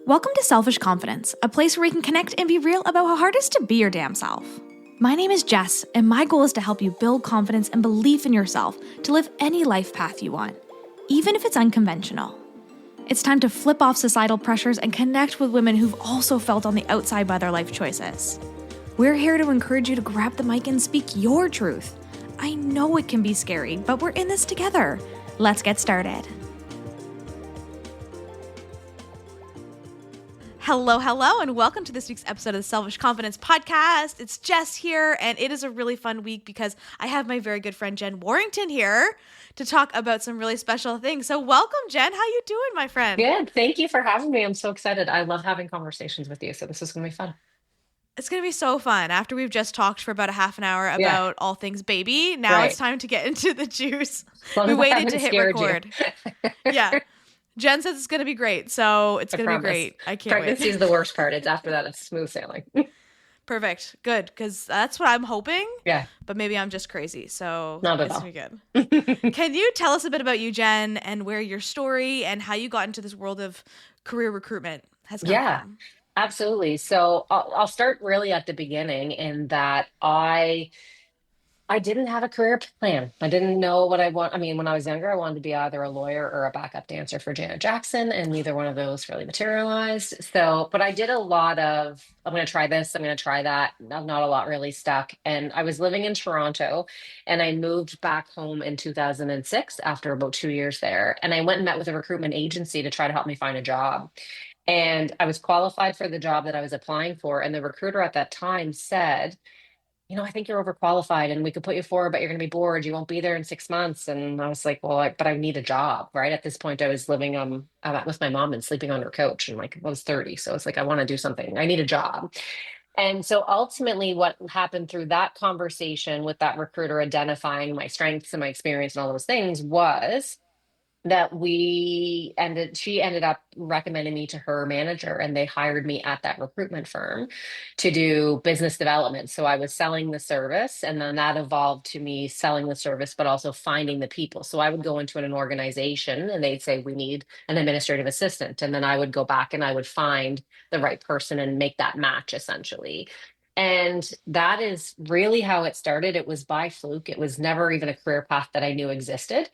Welcome to Selfish Confidence, a place where we can connect and be real about how hard it is to be your damn self. My name is Jess, and my goal is to help you build confidence and belief in yourself to live any life path you want, even if it's unconventional. It's time to flip off societal pressures and connect with women who've also felt on the outside by their life choices. We're here to encourage you to grab the mic and speak your truth. I know it can be scary, but we're in this together. Let's get started. Hello, and welcome to this week's episode of the Selfish Confidence Podcast. It's Jess here, and it is a really fun week because I have my very good friend Jen Warrington here to talk about some really special things. So welcome, Jen. How you doing, my friend? Good. Thank you for having me. I'm so excited. I love having conversations with you. So this is going to be fun. It's going to be so fun. After we've just talked for about a half an hour Yeah, about all things baby, now it's right. time to get into the juice. As long We as I waited to haven't hit scared you. record. Yeah. Jen says it's going to be great, so it's I going to be promise. great. I can't wait. Pregnancy is the worst part. It's after that, it's smooth sailing. Perfect. Good, because that's what I'm hoping, Yeah, but maybe I'm just crazy, so not at it's all. going to be good. Can you tell us a bit about you, Jen, and where your story and how you got into this world of career recruitment has come Yeah, from? absolutely. So I'll start really at the beginning in that I didn't have a career plan. I didn't know what I want. I mean, when I was younger, I wanted to be either a lawyer or a backup dancer for Janet Jackson, and neither one of those really materialized. So, but I did a lot of, I'm going to try this, I'm going to try that. Not a lot really stuck. And I was living in Toronto, and I moved back home in 2006 after about 2 years there. And I went and met with a recruitment agency to try to help me find a job. And I was qualified for the job that I was applying for. And the recruiter at that time said, I think you're overqualified and we could put you forward, but you're going to be bored. You won't be there in 6 months. And I was like, well, but I need a job, right? At this point, I was living with my mom and sleeping on her couch, and like I was 30. So it's like, I want to do something. I need a job. And so ultimately, what happened through that conversation with that recruiter identifying my strengths and my experience and all those things was that she ended up recommending me to her manager, and they hired me at that recruitment firm to do business development. So I was selling the service, and then that evolved to me selling the service but also finding the people. So I would go into an organization and they'd say we need an administrative assistant, and then I would go back and I would find the right person and make that match essentially. And that is really how it started. It was by fluke. It was never even a career path that I knew existed.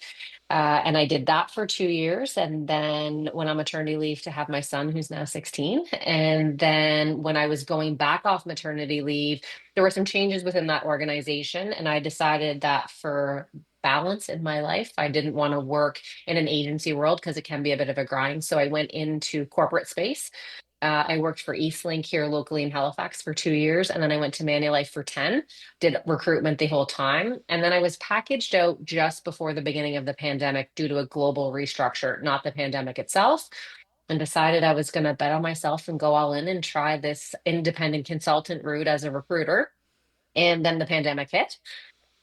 And I did that for 2 years, and then went on maternity leave to have my son, who's now 16. And then when I was going back off maternity leave, there were some changes within that organization. And I decided that for balance in my life, I didn't want to work in an agency world because it can be a bit of a grind. So I went into corporate space. I worked for Eastlink here locally in Halifax for 2 years, and then I went to Manulife for 10, did recruitment the whole time. And then I was packaged out just before the beginning of the pandemic due to a global restructure, not the pandemic itself, and decided I was going to bet on myself and go all in and try this independent consultant route as a recruiter. And then the pandemic hit.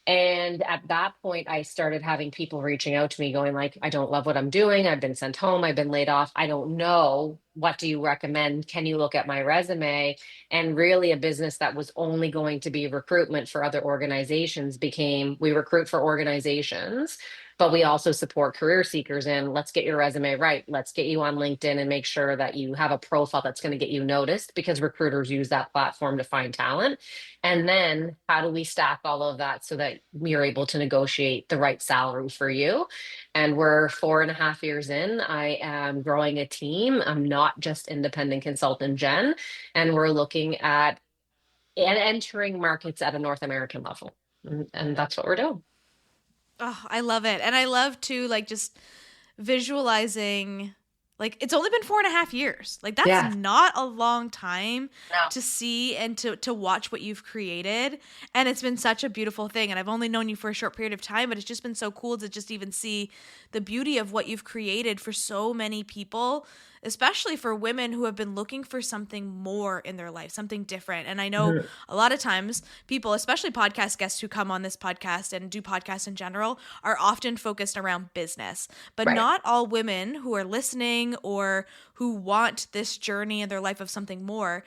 And at that point, I started having people reaching out to me going like, I don't love what I'm doing. I've been sent home. I've been laid off. I don't know. What do you recommend? Can you look at my resume? And really a business that was only going to be recruitment for other organizations became we recruit for organizations, but we also support career seekers in let's get your resume right. Let's get you on LinkedIn and make sure that you have a profile that's going to get you noticed because recruiters use that platform to find talent. And then how do we stack all of that so that you're able to negotiate the right salary for you? And we're 4.5 years in. I am growing a team. I'm not just independent consultant Jen, and we're looking at and entering markets at a North American level. And that's what we're doing. Oh, I love it. And I love to just visualizing, like, it's only been 4.5 years. Like, that's Yeah. not a long time No. to see and to watch what you've created. And it's been such a beautiful thing. And I've only known you for a short period of time, but it's just been so cool to just even see the beauty of what you've created for so many people, especially for women who have been looking for something more in their life, something different. And I know Mhm. a lot of times people, especially podcast guests who come on this podcast and do podcasts in general, are often focused around business. But Right. not all women who are listening or who want this journey in their life of something more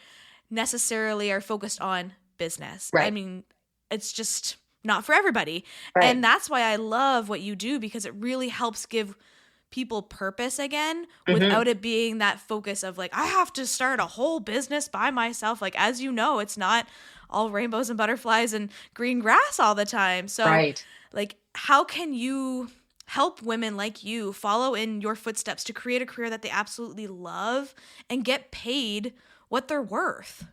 necessarily are focused on business. I Right. mean, it's just not for everybody. And Right. that's why I love what you do, because it really helps give people purpose again Hmm. without it being that focus of like, I have to start a whole business by myself. Like, as you know, it's not all rainbows and butterflies and green grass all the time. So, Right. like, how can you help women like you follow in your footsteps to create a career that they absolutely love and get paid what they're worth?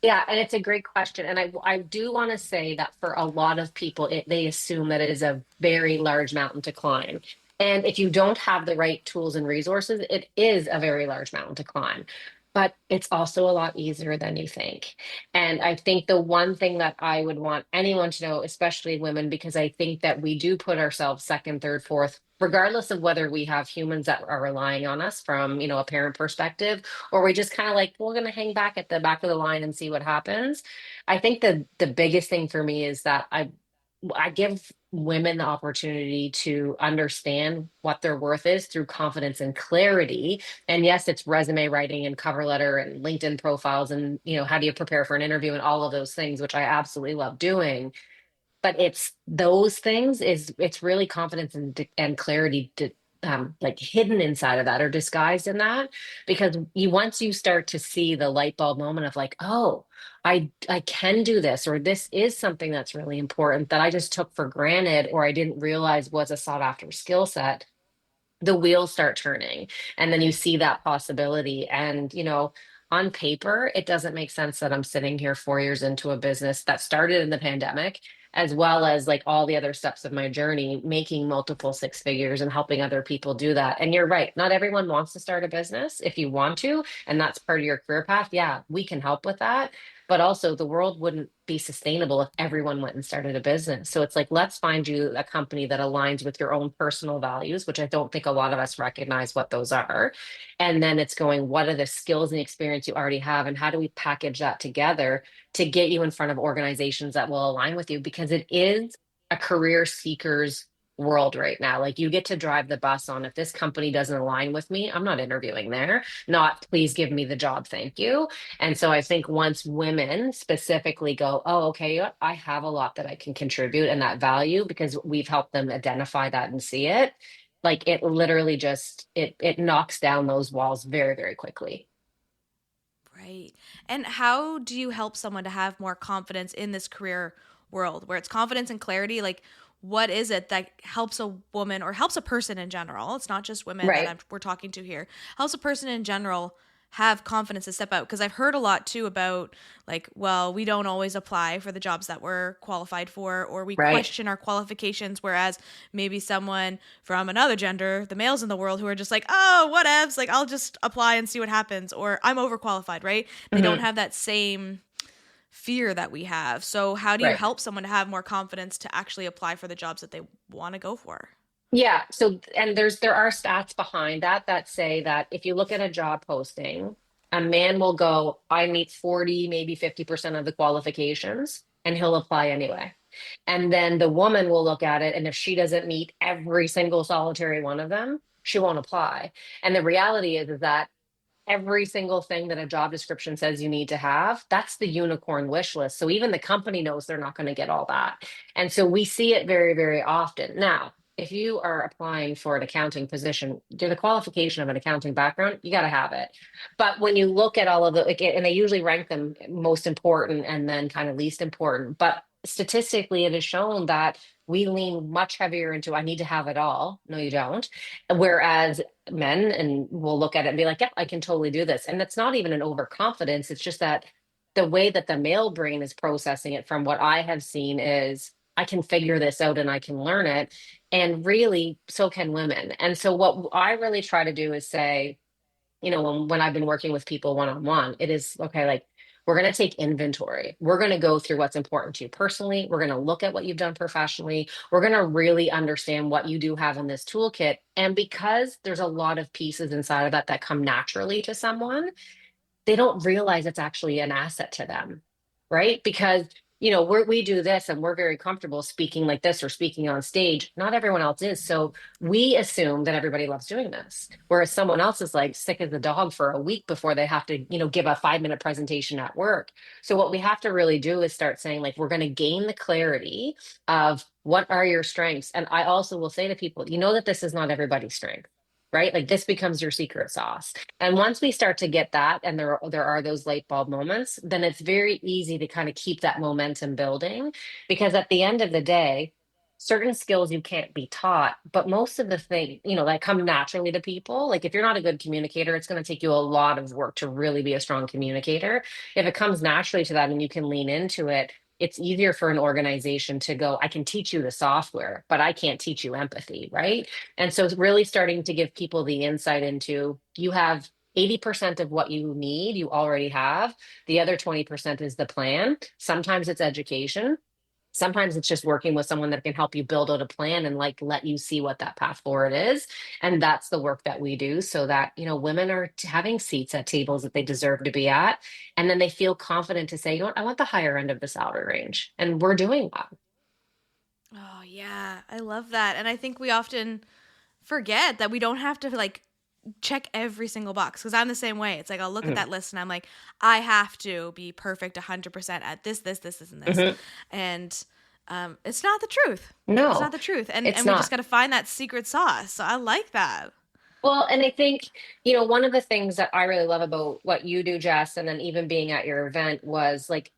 Yeah, and it's a great question. And I do want to say that for a lot of people, they assume that it is a very large mountain to climb. And if you don't have the right tools and resources, it is a very large mountain to climb. But it's also a lot easier than you think. And I think the one thing that I would want anyone to know, especially women, because I think that we do put ourselves second, third, fourth, regardless of whether we have humans that are relying on us from, a parent perspective, or we just kind of like, we're going to hang back at the back of the line and see what happens. I think the biggest thing for me is that I give women the opportunity to understand what their worth is through confidence and clarity. And yes, it's resume writing and cover letter and LinkedIn profiles and, how do you prepare for an interview and all of those things, which I absolutely love doing. But it's those things, is it's really confidence and clarity to, like hidden inside of that or disguised in that, because once you start to see the light bulb moment of like, oh, I can do this, or this is something that's really important that I just took for granted or I didn't realize was a sought after skill set, the wheels start turning, and then you see that possibility. And on paper it doesn't make sense that I'm sitting here 4 years into a business that started in the pandemic, as well as like all the other steps of my journey, making multiple six figures and helping other people do that. And you're right, not everyone wants to start a business. If you want to, and that's part of your career path, yeah, we can help with that. But also, the world wouldn't be sustainable if everyone went and started a business. So it's like, let's find you a company that aligns with your own personal values, which I don't think a lot of us recognize what those are. And then it's going, what are the skills and the experience you already have? And how do we package that together to get you in front of organizations that will align with you? Because it is a career seeker's world right now. Like, you get to drive the bus on, if this company doesn't align with me, I'm not interviewing there. Not, please give me the job, thank you. And so I think once women specifically go, oh, okay, I have a lot that I can contribute and that value, because we've helped them identify that and see it, like it literally just it knocks down those walls very, very quickly. Right. And how do you help someone to have more confidence in this career world where it's confidence and clarity? Like, what is it that helps a woman or helps a person in general? It's not just women that Right. we're talking to here. Helps a person in general have confidence to step out. Because I've heard a lot too about, like, well, we don't always apply for the jobs that we're qualified for, or we Right. question our qualifications. Whereas maybe someone from another gender, the males in the world, who are just like, oh, whatevs, like, I'll just apply and see what happens, or I'm overqualified, right? They don't Hmm. have that same fear that we have. So, how do you Right. help someone to have more confidence to actually apply for the jobs that they want to go for? Yeah. So, and there are stats behind that that say that if you look at a job posting, a man will go, I meet 40, maybe 50% of the qualifications, and he'll apply anyway. And then the woman will look at it, and if she doesn't meet every single solitary one of them, she won't apply. And the reality is that every single thing that a job description says you need to have, that's the unicorn wish list. So even the company knows they're not going to get all that. And so we see it very, very often. Now, if you are applying for an accounting position, do the qualification of an accounting background, you got to have it. But when you look at all of the, like, and they usually rank them most important and then kind of least important. But statistically, it is shown that we lean much heavier into, I need to have it all. No, you don't. Whereas men and will look at it and be like, yeah, I can totally do this. And that's not even an overconfidence. It's just that the way that the male brain is processing it, from what I have seen, is I can figure this out and I can learn it. And really, so can women. And so what I really try to do is say, when I've been working with people one on one, it is okay, like, we're going to take inventory. We're going to go through what's important to you personally. We're going to look at what you've done professionally. We're going to really understand what you do have in this toolkit. And because there's a lot of pieces inside of that that come naturally to someone, they don't realize it's actually an asset to them, right? Because we do this and we're very comfortable speaking like this or speaking on stage. Not everyone else is. So we assume that everybody loves doing this, whereas someone else is like sick as a dog for a week before they have to, give a 5 minute presentation at work. So what we have to really do is start saying, like, we're going to gain the clarity of what are your strengths. And I also will say to people, that this is not everybody's strength. right? Like this becomes your secret sauce. And once we start to get that, and there are those light bulb moments, then it's very easy to kind of keep that momentum building. Because at the end of the day, certain skills you can't be taught, but most of the thing, that come naturally to people. Like if you're not a good communicator, it's going to take you a lot of work to really be a strong communicator. If it comes naturally to that and you can lean into it, it's easier for an organization to go, I can teach you the software, but I can't teach you empathy, right? And so it's really starting to give people the insight into, you have 80% of what you need, you already have. The other 20% is the plan. Sometimes it's education. Sometimes it's just working with someone that can help you build out a plan and like let you see what that path forward is. And that's the work that we do, so that, women are having seats at tables that they deserve to be at. And then they feel confident to say, you know what, I want the higher end of the salary range. And we're doing that. Oh, yeah. I love that. And I think we often forget that we don't have to like check every single box, because I'm the same way. It's like I'll look at Mhm. that list and I'm like, I have to be perfect 100% at this, and this. Mhm. And it's not the truth. It's not No, the truth. And it's and we just not. got to find that secret sauce. So I like that. Well, and I think, one of the things that I really love about what you do, Jess, and then even being at your event was like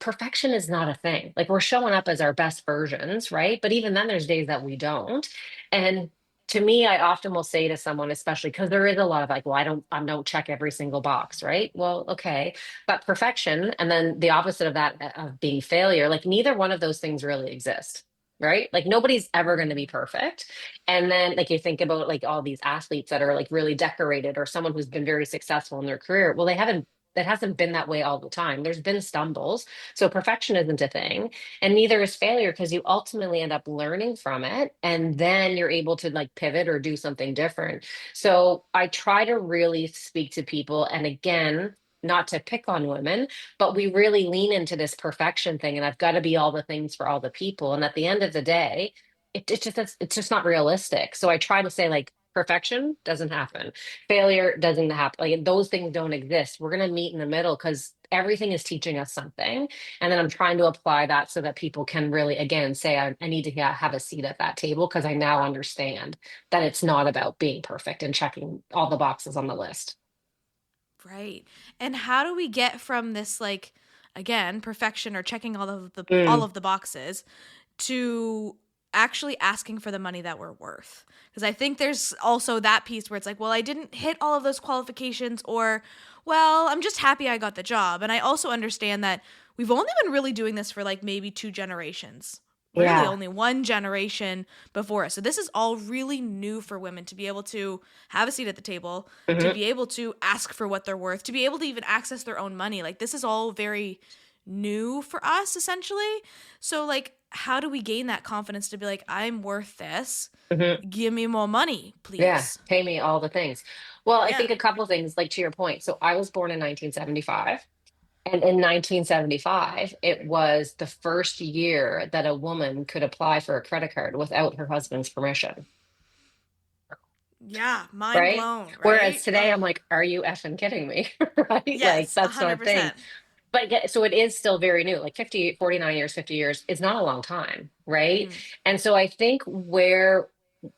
perfection is not a thing. Like we're showing up as our best versions, right? But even then there's days that we don't. And to me, I often will say to someone, especially because there is a lot of like, well, I don't check every single box, right? Well, okay. But perfection, and then the opposite of that, of being failure, like neither one of those things really exist. Right? Like nobody's ever going to be perfect. And then like you think about like all these athletes that are like really decorated, or someone who's been very successful in their career. Well, they haven't that hasn't been that way all the time. There's been stumbles. So perfection isn't a thing. And neither is failure, because you ultimately end up learning from it. And then you're able to like pivot or do something different. So I try to really speak to people. And again, not to pick on women, but we really lean into this perfection thing. And I've got to be all the things for all the people. And at the end of the day, it's just not realistic. So I try to say like perfection doesn't happen, failure doesn't happen, like those things don't exist. We're going to meet in the middle, because everything is teaching us something. And then I'm trying to apply that so that people can really again say, I need to have a seat at that table, because I now understand that it's not about being perfect and checking all the boxes on the list. Right. And how do we get from this like again, perfection or checking all Mm, of the boxes to actually asking for the money that we're worth? Because I think there's also that piece where it's like, well, I didn't hit all of those qualifications, or well, I'm just happy I got the job. And I also understand that we've only been really doing this for like maybe two generations. Really, yeah. only one generation before us. So, this is all really new for women to be able to have a seat at the table, to Mhm. be able to ask for what they're worth, to be able to even access their own money. Like, this is all very new for us, essentially. So, like, how do we gain that confidence to be like, I'm worth this? Mhm. Give me more money, Yeah, please. pay me all the things. Well, I Yeah. think a couple things, like to your point. So I was born in 1975. And in 1975, it was the first year that a woman could apply for a credit card without her husband's permission, Yeah. Mind right? blown, Whereas right? today, Oh, I'm like, are you effing kidding me? Right? Like, yes, that's not a thing. 100%. But so it is still very new. Like 50, 49 years, 50 years is not a long time, right? Mm-hmm. And so I think where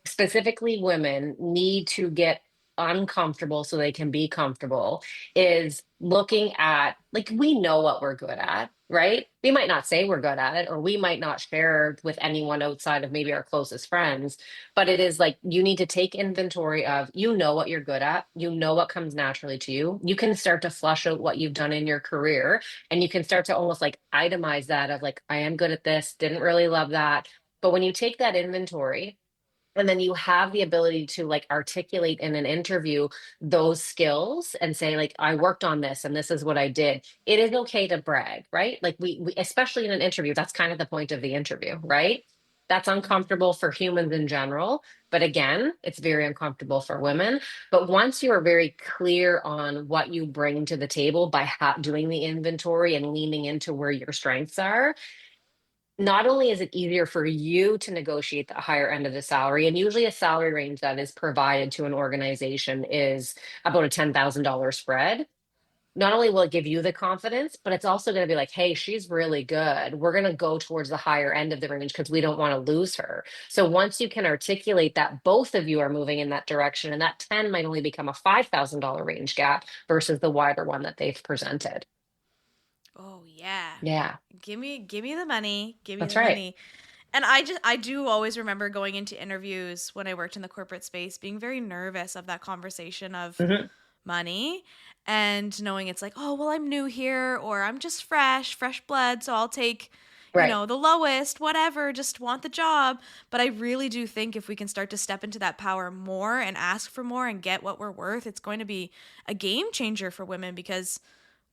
specifically women need to get uncomfortable so they can be comfortable is looking at, like, we know what we're good at, right? We might not say we're good at it, or we might not share with anyone outside of maybe our closest friends, but it is like you need to take inventory of, what you're good at, what comes naturally to you. You can start to flush out what you've done in your career, and you can start to almost like itemize that of like, I am good at this, didn't really love that. But when you take that inventory, and then you have the ability to like articulate in an interview those skills and say like, I worked on this and this is what I did. It is okay to brag, right? Like we especially in an interview, that's kind of the point of the interview, right? That's uncomfortable for humans in general, but again, it's very uncomfortable for women. But once you are very clear on what you bring to the table by doing the inventory and leaning into where your strengths are, not only is it easier for you to negotiate the higher end of the salary, and usually a salary range that is provided to an organization is about a $10,000 spread. not only will it give you the confidence, but it's also going to be like, hey, she's really good. We're going to go towards the higher end of the range because we don't want to lose her. So once you can articulate that both of you are moving in that direction, and that 10 might only become a $5,000 range gap versus the wider one that they've presented. Oh yeah. Yeah, Give me the money. Give me that's the right. money. And I do always remember going into interviews when I worked in the corporate space being very nervous of that conversation of Hmm. money, and knowing it's like, oh, well, I'm new here, or I'm just fresh blood, so I'll take, Right. the lowest, whatever, just want the job. But I really do think if we can start to step into that power more and ask for more and get what we're worth, it's going to be a game changer for women because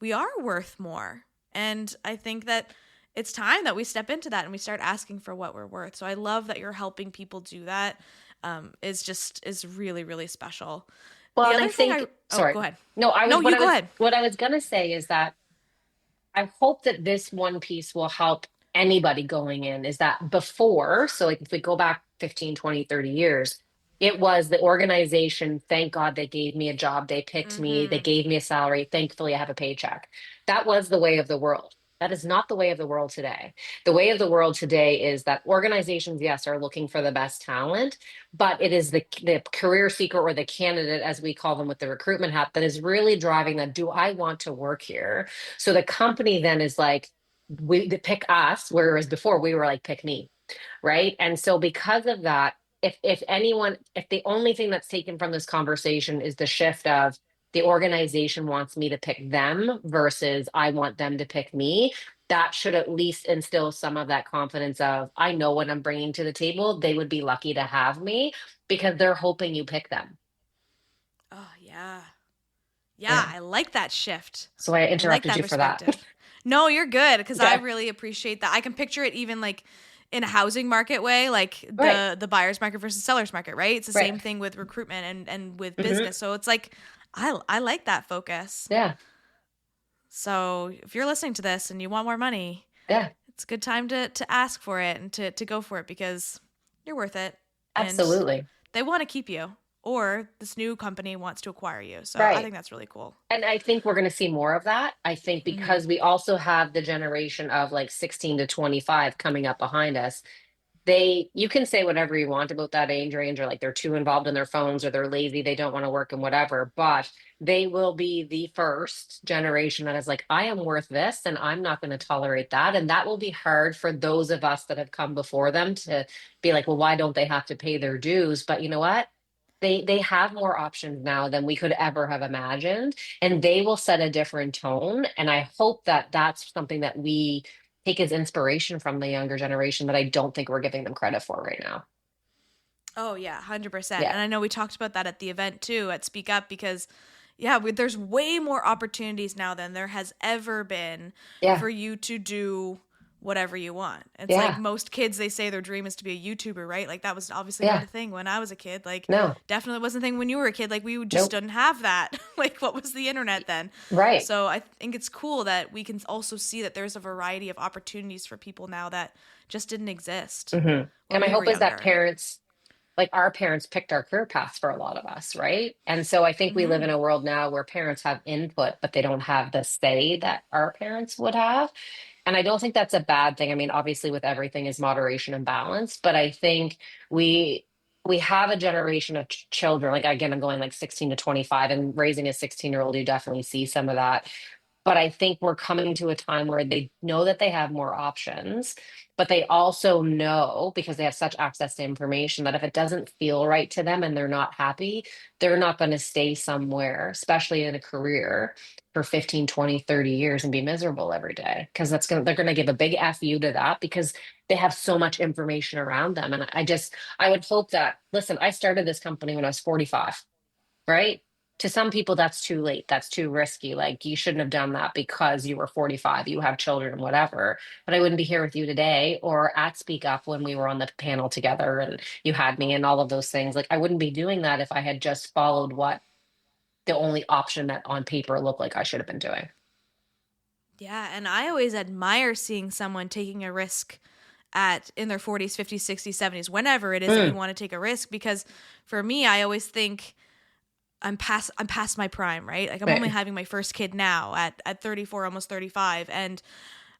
we are worth more. And I think that it's time that we step into that and we start asking for what we're worth. So I love that you're helping people do that. Is really, really special. Well, The and I other thing think, go sorry. ahead. No, I No, was you go ahead. what I was gonna say is that I hope that this one piece will help anybody going in is that before, so like if we go back 15, 20, 30 years, it was the organization, thank God they gave me a job, they picked me, they Mm-hmm. gave me a salary, thankfully I have a paycheck. That was the way of the world. That is not the way of the world today. The way of the world today is that organizations, yes, are looking for the best talent, but it is the career seeker or the candidate, as we call them with the recruitment hat, that is really driving that. Do I want to work here? So the company then is like, they pick us, whereas before we were like, pick me, right? And so because of that, if the only thing that's taken from this conversation is the shift of the organization wants me to pick them versus I want them to pick me, that should at least instill some of that confidence of I know what I'm bringing to the table. They would be lucky to have me because they're hoping you pick them. Oh yeah. Yeah, Yeah. I like that shift. So I I like interrupted that you for that. perspective. No, you're good because I Yeah. really appreciate that. I can picture it even like in a housing market way, like Right. the buyer's market versus seller's market, right? It's the Right. same thing with recruitment and with Hmm. business. So it's like I like that focus. Yeah. So if you're listening to this and you want more money, Yeah. it's a good time to ask for it and to go for it because you're worth it and Absolutely. they want to keep you or this new company wants to acquire you. So I Right. think that's really cool. And I think we're going to see more of that. I think Hmm. because we also have the generation of like 16 to 25 coming up behind us. You can say whatever you want about that age range, or like they're too involved in their phones or they're lazy, they don't want to work and whatever, but they will be the first generation that is like, I am worth this and I'm not going to tolerate that. And that will be hard for those of us that have come before them to be like, well, why don't they have to pay their dues? But you know what? They have more options now than we could ever have imagined, and they will set a different tone. And I hope that that's something that we take as inspiration from the younger generation that I don't think we're giving them credit for right now. Oh yeah, 100%. Yeah. And I know we talked about that at the event too at Speak Up because yeah, there's way more opportunities now than there has ever been Yeah. for you to do whatever you want. It's like Yeah. most kids they say their dream is to be a YouTuber, right? Like that was obviously not Yeah. a thing when I was a kid. Like No. definitely wasn't a thing when you were a kid. Like we just Nope. didn't have that. Like what was the internet then? Right. So I think it's cool that we can also see that there's a variety of opportunities for people now that just didn't exist Hmm. when And my we were hope is that younger. parents, like our parents, picked our career paths for a lot of us, right? And so I think we live in Mhm. a world now where parents have input, but they don't have the say that our parents would have. And I don't think that's a bad thing. I mean, obviously, with everything is moderation and balance, but I think we we have a generation of children. Like again, I'm going like 16 to 25, and raising a 16-year-old, you definitely see some of that. But I think we're coming to a time where they know that they have more options, but they also know because they have such access to information that if it doesn't feel right to them and they're not happy, they're not going to stay somewhere, especially in a career for 15, 20, 30 years and be miserable every day. Because they're gonna give a big F you to that because they have so much information around them. And I would hope that, listen, I started this company when I was 45, right? To some people, that's too late. That's too risky. Like, you shouldn't have done that because you were 45, you have children, and whatever. But I wouldn't be here with you today or at Speak Up when we were on the panel together and you had me and all of those things. Like, I wouldn't be doing that if I had just followed what the only option that on paper looked like I should have been doing. Yeah, and I always admire seeing someone taking a risk at in their 40s, 50s, 60s, 70s, whenever it is that you Mm, want to take a risk because for me, I always think I'm past my prime, right? Like I'm only Right. having my first kid now at 34, almost 35, and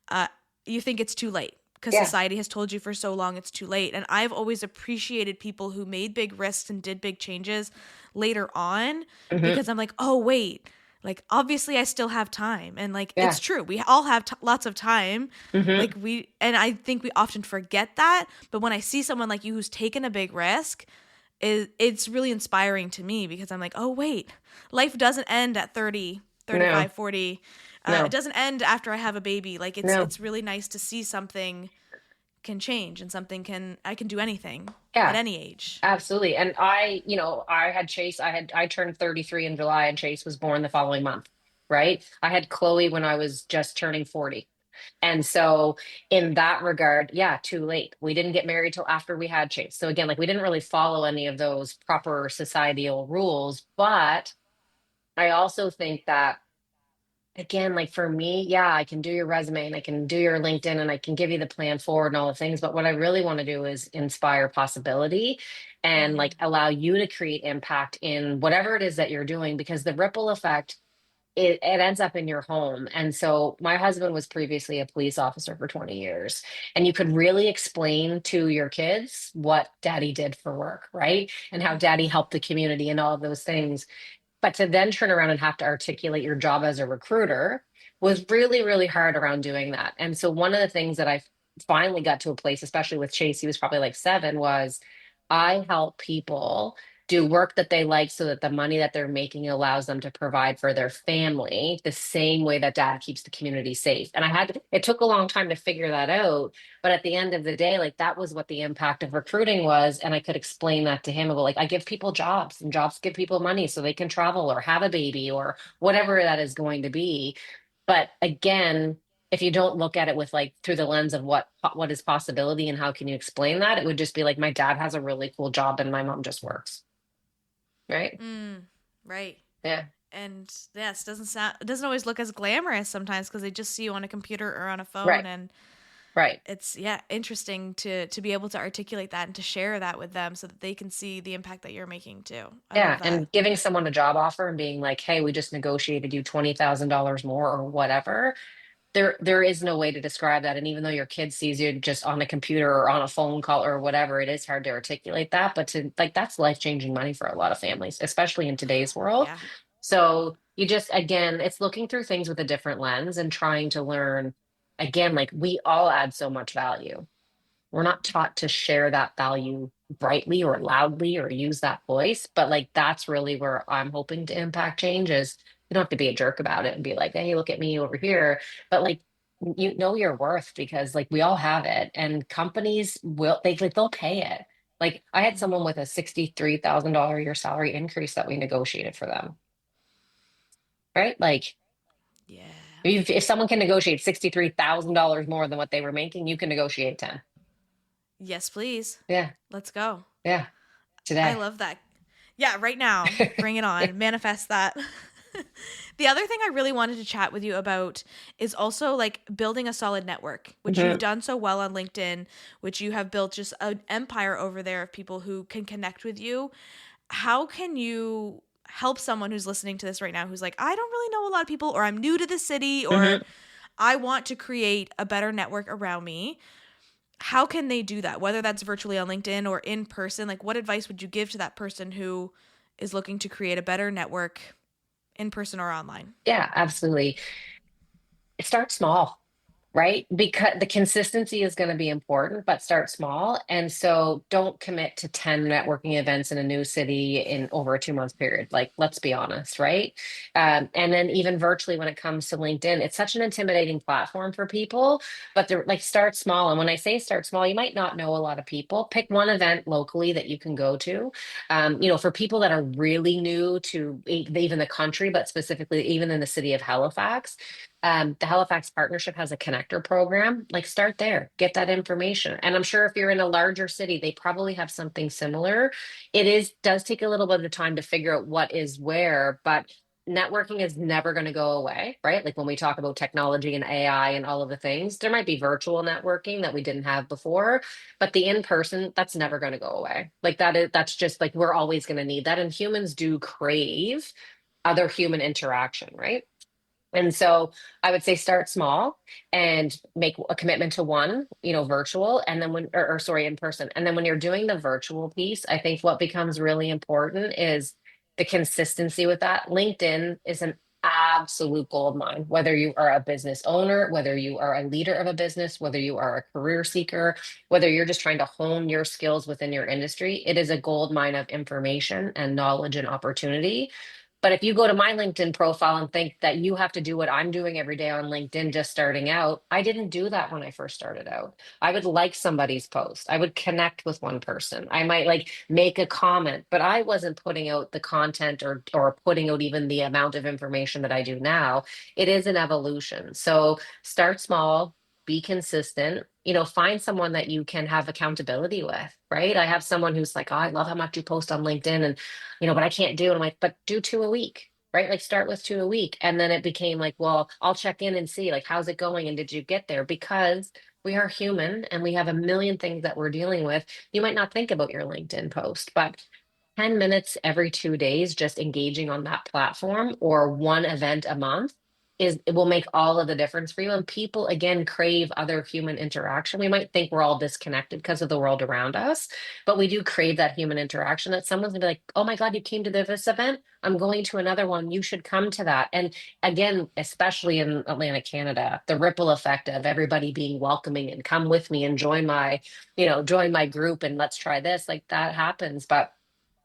uh, you think it's too late because Yeah. society has told you for so long it's too late. And I've always appreciated people who made big risks and did big changes later on Hmm. because I'm like, oh, wait, like obviously I still have time. And like, Yeah. it's true. We all have lots of time. Hmm. And I think we often forget that. But when I see someone like you who's taken a big risk, it's really inspiring to me because I'm like, oh, wait, life doesn't end at 30, No, 35, 40. It no, doesn't end after I have a baby. Like no. it's really nice to see something can change and something can I can do anything at Yeah, any age. absolutely. And I had Chase, I turned 33 in July and Chase was born the following month, right? I had Chloe when I was just turning 40. And so in that regard, yeah, too late. We didn't get married till after we had Chase. So again, like we didn't really follow any of those proper societal rules, but I also think that again, like for me, yeah, I can do your resume and I can do your LinkedIn and I can give you the plan forward and all the things. But what I really want to do is inspire possibility and like Mm. allow you to create impact in whatever it is that you're doing because the ripple effect it ends up in your home. And so my husband was previously a police officer for 20 years. And you could really explain to your kids what daddy did for work, right? And how daddy Mhm. helped the community and all of those things. But to then turn around and have to articulate your job as a recruiter was really, really hard around doing that. And so one of the things that I finally got to a place, especially with Chase, he was probably like 7, was I help people do work that they like so that the money that they're making allows them to provide for their family the same way that dad keeps the community safe. And it took a long time to figure that out. But at the end of the day, like that was what the impact of recruiting was. And I could explain that to him about like, I give people jobs and jobs give people money so they can travel or have a baby or whatever that is going to be. But again, if you don't look at it with like through the lens of what is possibility and how can you explain that, it would just be like my dad has a really cool job and my mom just works. Right? Mm. Right. Yeah. And yes, it doesn't always look as glamorous sometimes because they just see you on a computer or on a Right. phone, and Right. it's interesting to be able to articulate that and to share that with them so that they can see the impact that you're making too. I Yeah. love that. And giving someone a job offer and being like, hey, we just negotiated you $20,000 more or whatever. There is no way to describe that. And even though your kid sees you just on a computer or on a phone call or whatever, it is hard to articulate that. But to like that's life-changing money for a lot of families, especially in today's world. Yeah. So you just again, it's looking through things with a different lens and trying to learn again, like we all add so much value. We're not taught to share that value brightly or loudly or use that voice, but like that's really where I'm hoping to impact change is you don't have to be a jerk about it and be like, hey, look at me over here. But like you know your worth because like we all have it and companies will they'll pay it. Like I had someone Hmm. with a $63,000 a year salary increase that we negotiated for them, right? Like Yeah. if someone can negotiate $63,000 more than what they were making, you can negotiate 10. Yes, please. Yeah, Let's go. yeah, I today. love that. Yeah, right now. Bring it on. Manifest that. The other thing I really wanted to chat with you about is also like building a solid network, which you've Mhm. done so well on LinkedIn, which you have built just an empire over there of people who can connect with you. How can you help someone who's listening to this right now who's like, I don't really know a lot of people, or I'm new to the city, or Mhm. I want to create a better network around me? How can they do that? Whether that's virtually on LinkedIn or in person, like what advice would you give to that person who is looking to create a better network in person or online? Yeah, absolutely. Start small, right? Because the consistency is going to be important, but start small. And so don't commit to 10 networking events in a new city in over a 2 month period. Like, let's be honest, right? And then even virtually when it comes to LinkedIn, it's such an intimidating platform for people, but they're like start small. And when I say start small, you might not know a lot of people. Pick one event locally that you can go to. For people that are really new to even the country, but specifically even in the city of Halifax, the Halifax Partnership has a connector program. Like, start there, get that information. And I'm sure if you're in a larger city, they probably have something similar. Does take a little bit of time to figure out what is where, but networking is never going to go away, right? Like when we talk about technology and AI and all of the things, there might be virtual networking that we didn't have before, but the in person, that's never going to go away. Like that's just like we're always going to need that. And humans do crave other human interaction, right? And so I would say start small and make a commitment to one, virtual, and then or sorry, in person. And then when you're doing the virtual piece, I think what becomes really important is the consistency with that. LinkedIn is an absolute gold mine, whether you are a business owner, whether you are a leader of a business, whether you are a career seeker, whether you're just trying to hone your skills within your industry, it is a gold mine of information and knowledge and opportunity. But if you go to my LinkedIn profile and think that you have to do what I'm doing every day on LinkedIn just starting out, I didn't do that when I first started out. I would like somebody's post. I would connect with one person. I might like make a comment, but I wasn't putting out the content or putting out even the amount of information that I do now. It is an evolution. So start small, be consistent, find someone that you can have accountability with, right? I have someone who's like, oh, I love how much you post on LinkedIn and but I can't do it. I'm like, but do two a week, right? Like start with two a week. And then it became like, well, I'll check in and see like, how's it going? And did you get there? Because we are human and we have a million things that we're dealing with. You might not think about your LinkedIn post, but 10 minutes every 2 days just engaging on that platform or one event a month it will make all of the difference for you. And people again crave other human interaction. We might think we're all disconnected because of the world around us, but we do crave that human interaction that someone's gonna be like, oh my God, you came to this event. I'm going to another one. You should come to that. And again, especially in Atlantic Canada, the ripple effect of everybody being welcoming and come with me and join my group and let's try this. Like that happens. But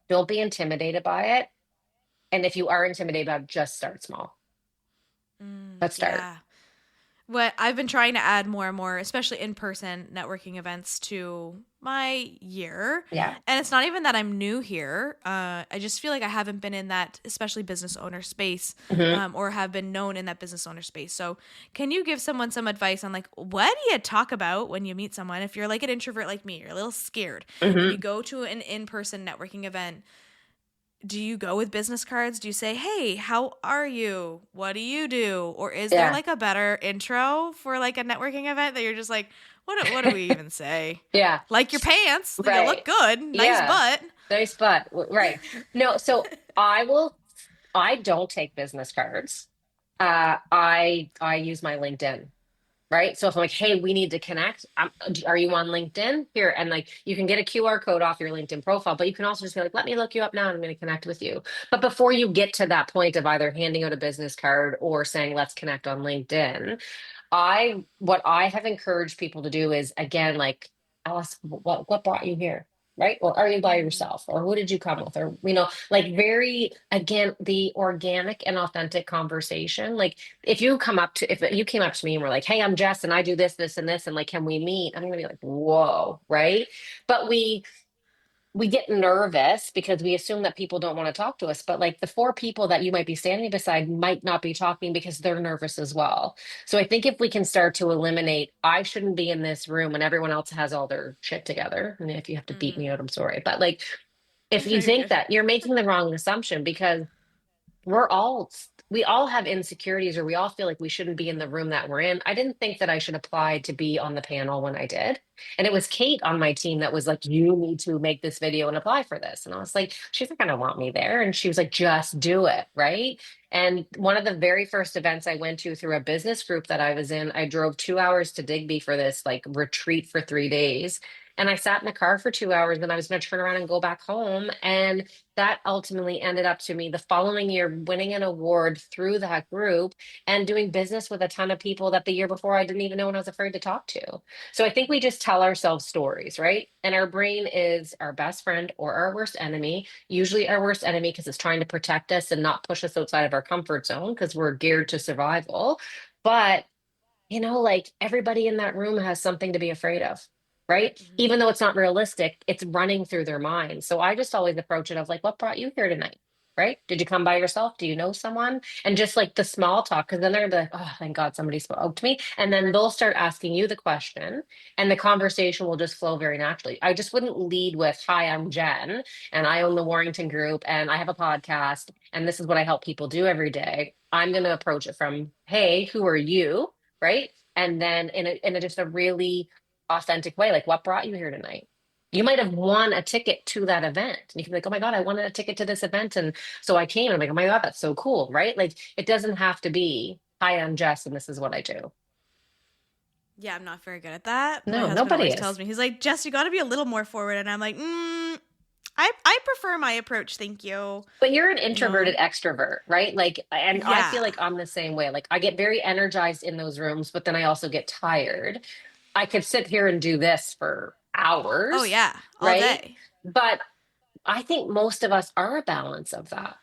don't be intimidated by it. And if you are intimidated by it, just start small. Let's start. Yeah. What I've been trying to add more and more, especially in person networking events, to my year. Yeah. And it's not even that I'm new here. I just feel like I haven't been in that, especially business owner space, Hmm. or have been known in that business owner space. So, can you give someone some advice on like what do you talk about when you meet someone? If you're like an introvert like me, you're a little scared, and you Hmm. go to an in-person networking event, do you go with business cards? Do you say, "Hey, how are you? What do you do?" Or is there Yeah. like a better intro for like a networking event that you're just like, what do we even say? Yeah. Like your pants, you look Right. good, nice Yeah. butt. Nice butt. Right. No, so I don't take business cards. I use my LinkedIn. Right. So if I'm like, hey, we need to connect, are you on LinkedIn? Here. And like, you can get a QR code off your LinkedIn profile, but you can also just be like, let me look you up now and I'm going to connect with you. But before you get to that point of either handing out a business card or saying, let's connect on LinkedIn, what I have encouraged people to do is again, like ask what brought you here? Right? Or are you by Mm, yourself? Or who did you come with? Or, like very, again, the organic and authentic conversation. Like if you came up to me and were like, hey, I'm Jess and I do this, this, and this, and like, can we meet? I'm gonna be like, whoa, right? But we get nervous because we assume that people don't want to talk to us. But like the four people that you might be standing beside might not be talking because they're nervous as well. So I think if we can start to eliminate, I shouldn't be in this room when everyone else has all their shit together. And if you have to beat me mm-hmm. out, I'm sorry. But like, if No, you you're think good. that, you're making the wrong assumption because we all have insecurities or we all feel like we shouldn't be in the room that we're in. I didn't think that I should apply to be on the panel when I did. And it was Kate on my team that was like, you need to make this video and apply for this. And I was like, she's not going to want me there. And she was like, just do it. Right. And one of the very first events I went to through a business group that I was in, I drove 2 hours to Digby for this like retreat for 3 days. And I sat in the car for 2 hours, and I was going to turn around and go back home. And that ultimately ended up to me the following year winning an award through that group and doing business with a ton of people that the year before I didn't even know and I was afraid to talk to. So I think we just tell ourselves stories, right? And our brain is our best friend or our worst enemy, usually our worst enemy because it's trying to protect us and not push us outside of our comfort zone because we're geared to survival. But like everybody in that room has something to be afraid of, right? Mm-hmm. Even though it's not realistic, it's running through their mind. So I just always approach it of like, what brought you here tonight? right? Did you come by yourself? Do you know someone? And just like the small talk, because then they're gonna be like, oh, thank God somebody spoke to me. And then they'll start asking you the question, and the conversation will just flow very naturally. I just wouldn't lead with, hi, I'm Jen, and I own the Warrington Group, and I have a podcast, and this is what I help people do every day. I'm going to approach it from, hey, who are you? Right. And then in just a really authentic way, like, what brought you here tonight? You might have won a ticket to that event. And you can be like, oh my God, I wanted a ticket to this event. And so I came. I'm like, oh my God, that's so cool. Right. Like, it doesn't have to be, hi, I'm Jess, and this is what I do. Yeah, I'm not very good at that. My No, husband nobody always is. tells me, he's like, Jess, you got to be a little more forward. And I'm like, I prefer my approach. Thank you. But you're an You know? introverted extrovert, right? Like, and I Yeah. feel like I'm the same way. Like, I get very energized in those rooms, but then I also get tired. I could sit here and do this for Oh, hours, yeah. All right? day. But I think most of us are a balance of that,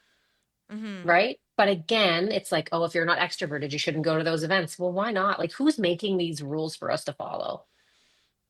Mm-hmm. right? But again, it's like, oh, if you're not extroverted, you shouldn't go to those events. Well, why not? Like, who's making these rules for us to follow,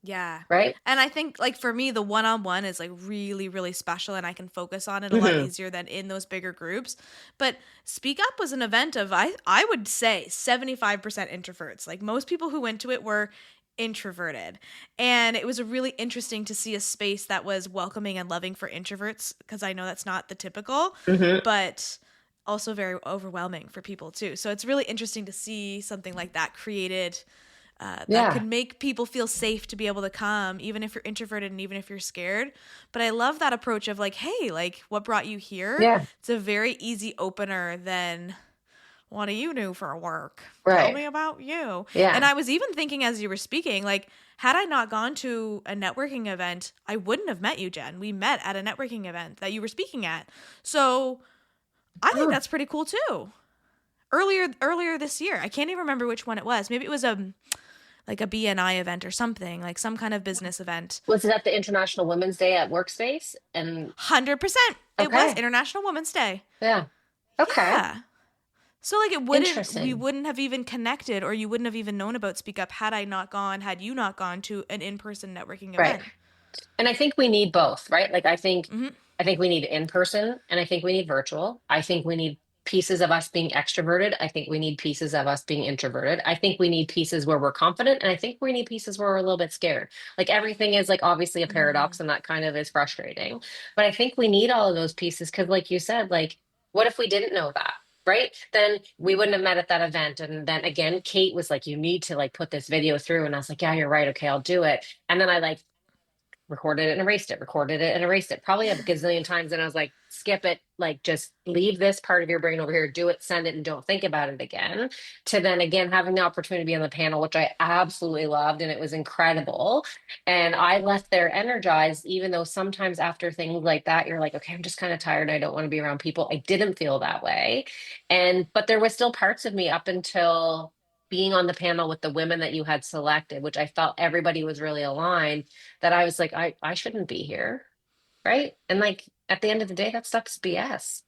Yeah. right? And I think like for me, the one-on-one is like really, really special and I can focus on it a lot Hmm. easier than in those bigger groups. But Speak Up was an event of I would say 75% introverts. Like most people who went to it were introverted. And it was a really interesting to see a space that was welcoming and loving for introverts because I know that's not the typical, Hmm. but also very overwhelming for people too. So it's really interesting to see something like that created that Yeah. could make people feel safe to be able to come, even if you're introverted and even if you're scared. But I love that approach of like, hey, like, what brought you here? Yeah. It's a very easy opener than, what do you do for work? Tell Right. me about you. And Yeah. I was even thinking as you were speaking, like, had I not gone to a networking event, I wouldn't have met you, Jen. We met at a networking event that you were speaking at. So I think Oh, that's pretty cool too. Earlier this year, I can't even remember which one it was. Maybe it was like a BNI event or something, like some kind of business event. was it at the International Women's Day at Workspace? And 100%. It was okay. International Women's Day. Yeah. Okay. Yeah. So like we Interesting. wouldn't have even connected or you wouldn't have even known about Speak Up had you not gone to an in-person networking Right. event. And I think we need both, right? Like, Mhm. I think we need in person, and I think we need virtual. I think we need pieces of us being extroverted. I think we need pieces of us being introverted. I think we need pieces where we're confident, and I think we need pieces where we're a little bit scared. Like, everything is like obviously a Mm. paradox, and that kind of is frustrating. But I think we need all of those pieces because, like you said, like, what if we didn't know that? Right? Then we wouldn't have met at that event. And then again, Kate was like, you need to like put this video through. And I was like, yeah, you're right. Okay, I'll do it. And then I like recorded it and erased it, recorded it and erased it probably a gazillion times. And I was like, skip it, like just leave this part of your brain over here, do it, send it, and don't think about it again. To then again having the opportunity to be on the panel, which I absolutely loved, and it was incredible. And I left there energized, even though sometimes after things like that, you're like, okay, I'm just kind of tired. I don't want to be around people. I didn't feel that way. But there was still parts of me up until being on the panel with the women that you had selected, which I felt everybody was really aligned, that I was like, I shouldn't be here. Right. And like at the end of the day, that stuff's BS.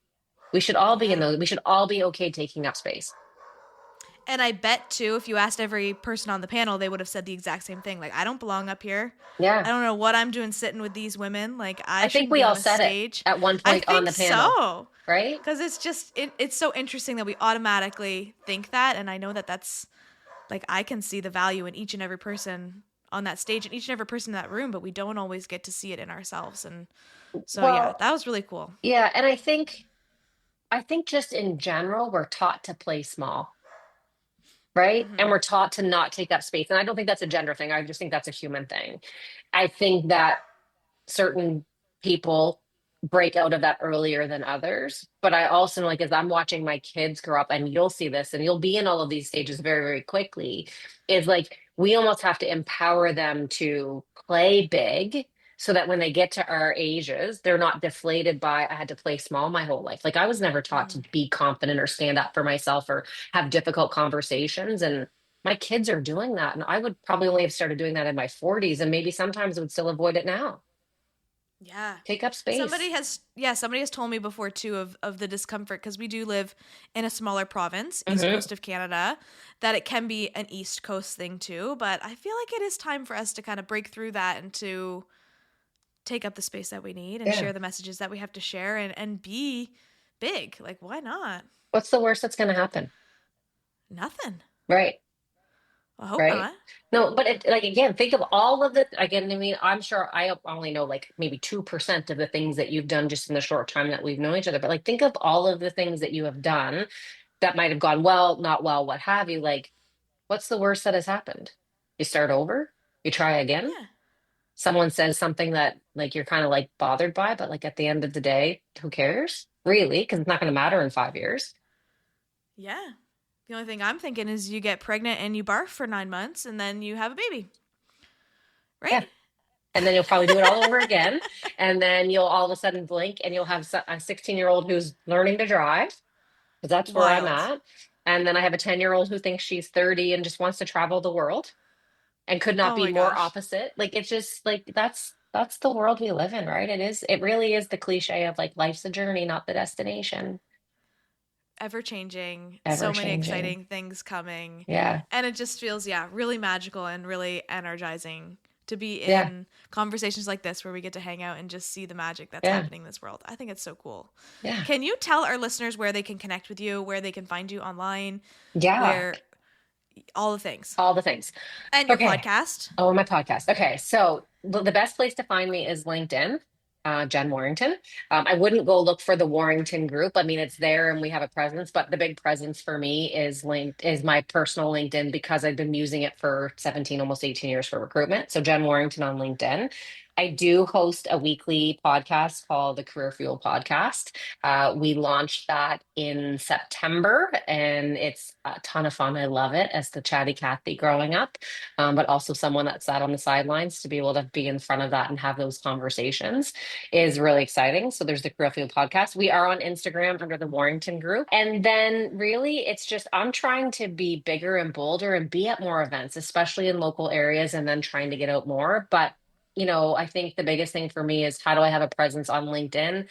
We should all be in Yeah. those. We should all be okay taking up space. And I bet too, if you asked every person on the panel, they would have said the exact same thing. Like, I don't belong up here. I Yeah. don't know what I'm doing sitting with these women. Like, I I think shouldn't we be all on a said it stage. at one I point on think the panel, so. right? Because it's so interesting that we automatically think that. And I know that that's like, I can see the value in each and every person on that stage and each and every person in that room, but we don't always get to see it in ourselves. And so, yeah, Well, that was really cool. yeah. And I think just in general, we're taught to play small, right? And Hmm. we're taught to not take up space. And I don't think that's a gender thing. I just think that's a human thing. I think that certain people break out of that earlier than others. But I also know, like, as I'm watching my kids grow up, and you'll see this, and you'll be in all of these stages very, very quickly, is like we almost have to empower them to play big so that when they get to our ages, they're not deflated by, I had to play small my whole life. Like, I was never taught to Hmm. be confident or stand up for myself or have difficult conversations. And my kids are doing that. And I would probably only have started doing that in my 40s, and maybe sometimes would still avoid it now. Yeah. Take up space. Somebody has told me before too of the discomfort because we do live in a smaller province, east Hmm. coast of Canada, that it can be an east coast thing too, but I feel like it is time for us to kind of break through that and to take up the space that we need and Yeah. share the messages that we have to share and be big. Like, why not? What's the worst that's going to happen? Nothing. Right. I hope Right. not. No, but like again, think of all of the again, I mean, I'm sure I only know like maybe 2% of the things that you've done just in the short time that we've known each other. But like think of all of the things that you have done that might have gone well, not well, what have you. Like, what's the worst that has happened? You start over, you try again. Yeah. Someone says something that like you're kind of like bothered by, but like at the end of the day, who cares? Really? Because it's not going to matter in 5 years. Yeah. The only thing I'm thinking is you get pregnant and you barf for 9 months and then you have a baby. Yeah. Right? And then you'll probably do it all over again. And then you'll all of a sudden blink and you'll have a 16-year-old who's learning to drive, because that's where I'm Wild. at. And then I have a 10-year-old who thinks she's 30 and just wants to travel the world and could not Oh be my more gosh. opposite. Like it's just like that's the world we live in, right? It really is the cliche of like life's a journey, not the destination. Ever changing, Ever so many changing. exciting things coming. Yeah. And it just feels, yeah, really magical and really energizing to be Yeah. in conversations like this where we get to hang out and just see the magic that's Yeah. happening in this world. I think it's so cool. Yeah. Can you tell our listeners where they can connect with you, where they can find you online, Yeah. where all the things? All the things. And your Okay. podcast? Oh, my podcast. Okay. So the best place to find me is LinkedIn, Jen Warrington. I wouldn't go look for the Warrington group. I mean, it's there and we have a presence, but the big presence for me is my personal LinkedIn because I've been using it for 17, almost 18 years for recruitment. So Jen Warrington on LinkedIn. I do host a weekly podcast called the Career Fuel Podcast. We launched that in September and it's a ton of fun. I love it as the chatty Cathy growing up, but also someone that sat on the sidelines to be able to be in front of that and have those conversations is really exciting. So there's the Career Fuel Podcast. We are on Instagram under the Warrington Group. And then really, it's just I'm trying to be bigger and bolder and be at more events, especially in local areas, and then trying to get out more. But I think the biggest thing for me is how do I have a presence on LinkedIn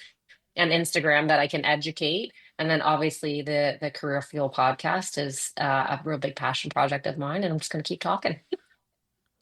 and Instagram that I can educate? And then obviously the Career Fuel podcast is a real big passion project of mine, and I'm just going to keep talking.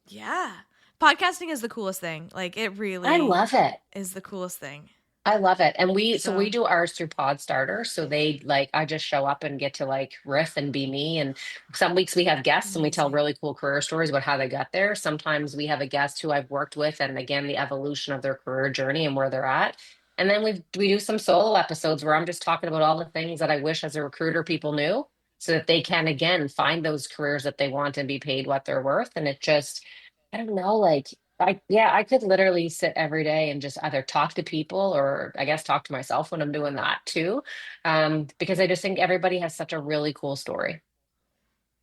Yeah. Podcasting is the coolest thing. Like, it I really love it. is the coolest thing. I love it. And we So do ours through Podstarter. So they like I just show up and get to like riff and be me. And some weeks we have guests and we tell amazing. really cool career stories about how they got there. Sometimes we have a guest who I've worked with and again the evolution of their career journey and where they're at. And then we do some solo episodes where I'm just talking about all the things that I wish as a recruiter people knew so that they can again find those careers that they want and be paid what they're worth. And it just I don't know, like I could literally sit every day and just either talk to people or I guess talk to myself when I'm doing that too. Because I just think everybody has such a really cool story.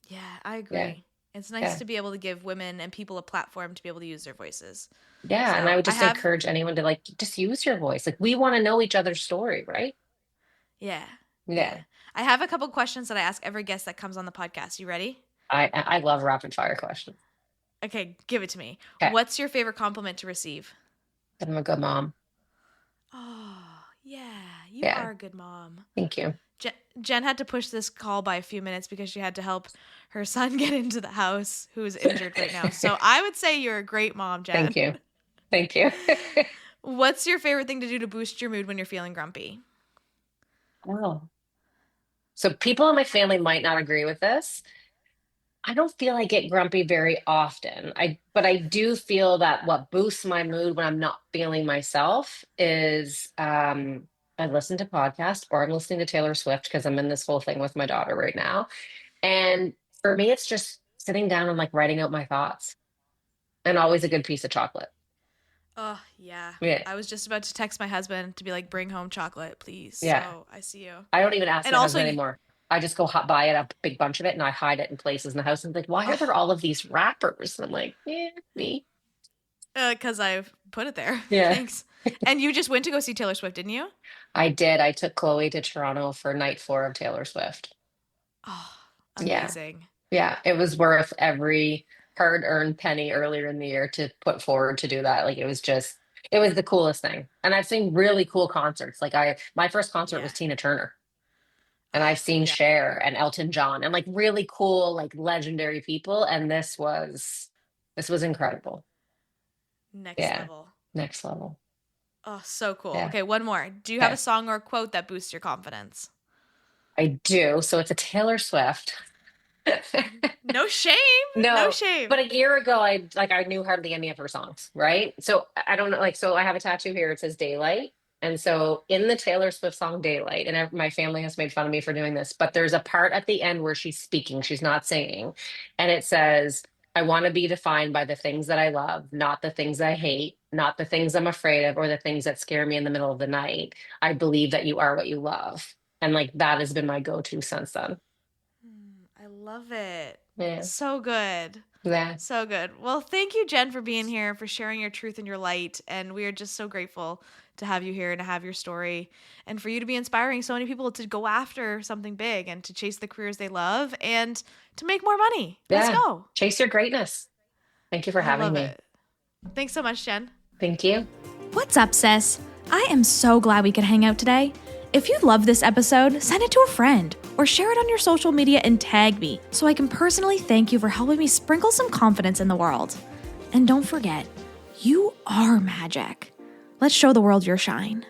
Yeah, I Yeah. agree. It's nice Yeah. to be able to give women and people a platform to be able to use their voices. Yeah. And I So would I just have, encourage anyone to like just use your voice. Like we want to know each other's story, right? yeah, yeah. Yeah. I have a couple questions that I ask every guest that comes on the podcast. You ready? I love rapid fire questions. Okay, give it to me. Okay. What's your favorite compliment to receive? I'm a good mom. Oh, yeah, you Yeah. are a good mom. Thank you. Jen had to push this call by a few minutes because she had to help her son get into the house who is injured right now. So I would say you're a great mom, Thank Jen. you. Thank you. What's your favorite thing to do to boost your mood when you're feeling grumpy? Oh. So people in my family might not agree with this. I don't feel I get grumpy very often. But I do feel that what boosts my mood when I'm not feeling myself is I listen to podcasts or I'm listening to Taylor Swift because I'm in this whole thing with my daughter right now. And for me, it's just sitting down and like writing out my thoughts and always a good piece of chocolate. Oh, yeah. Yeah. I was just about to text my husband to be like, bring home chocolate, please. Yeah. So I see you. I don't even ask And my also, husband anymore. I just go buy it a big bunch of it and I hide it in places in the house and like, why are there oh, all of these wrappers? And I'm like, yeah, me. because I've put it there. Yeah. Thanks. And you just went to go see Taylor Swift, didn't you? I did. I took Chloe to Toronto for night four of Taylor Swift. Oh, Yeah. amazing. Yeah. It was worth every hard-earned penny earlier in the year to put forward to do that. Like it was the coolest thing. And I've seen really cool concerts. My first concert Yeah. was Tina Turner. And Oh, I've seen yeah. Cher and Elton John and like really cool, like legendary people. And this was incredible. Next Yeah. level. Next level. Oh, so cool. Yeah. Okay, one more. Do you have a Okay. song or a quote that boosts your confidence? I do. So it's a Taylor Swift. No shame. No No, but shame. a year ago, I knew hardly any of her songs, right? So I don't know, like, so I have a tattoo here. It says Daylight, and so in the Taylor Swift song Daylight, and my family has made fun of me for doing this, but there's a part at the end where she's speaking, she's not singing, and it says, "I want to be defined by the things that I love, not the things I hate, not the things I'm afraid of, or the things that scare me in the middle of the night. I believe that you are what you love," and like that has been my go-to since then. I love it. Yeah, So good. yeah. So good. Well, thank you, Jen, for being here, for sharing your truth and your light. And we are just so grateful to have you here and to have your story and for you to be inspiring so many people to go after something big and to chase the careers they love and to make more money. Let's Yeah. go. Chase your greatness. Thank you for I having love me. it. Thanks so much, Jen. Thank you. What's up, sis? I am so glad we could hang out today. If you love this episode, send it to a friend or share it on your social media and tag me so I can personally thank you for helping me sprinkle some confidence in the world. And don't forget, you are magic. Let's show the world your shine.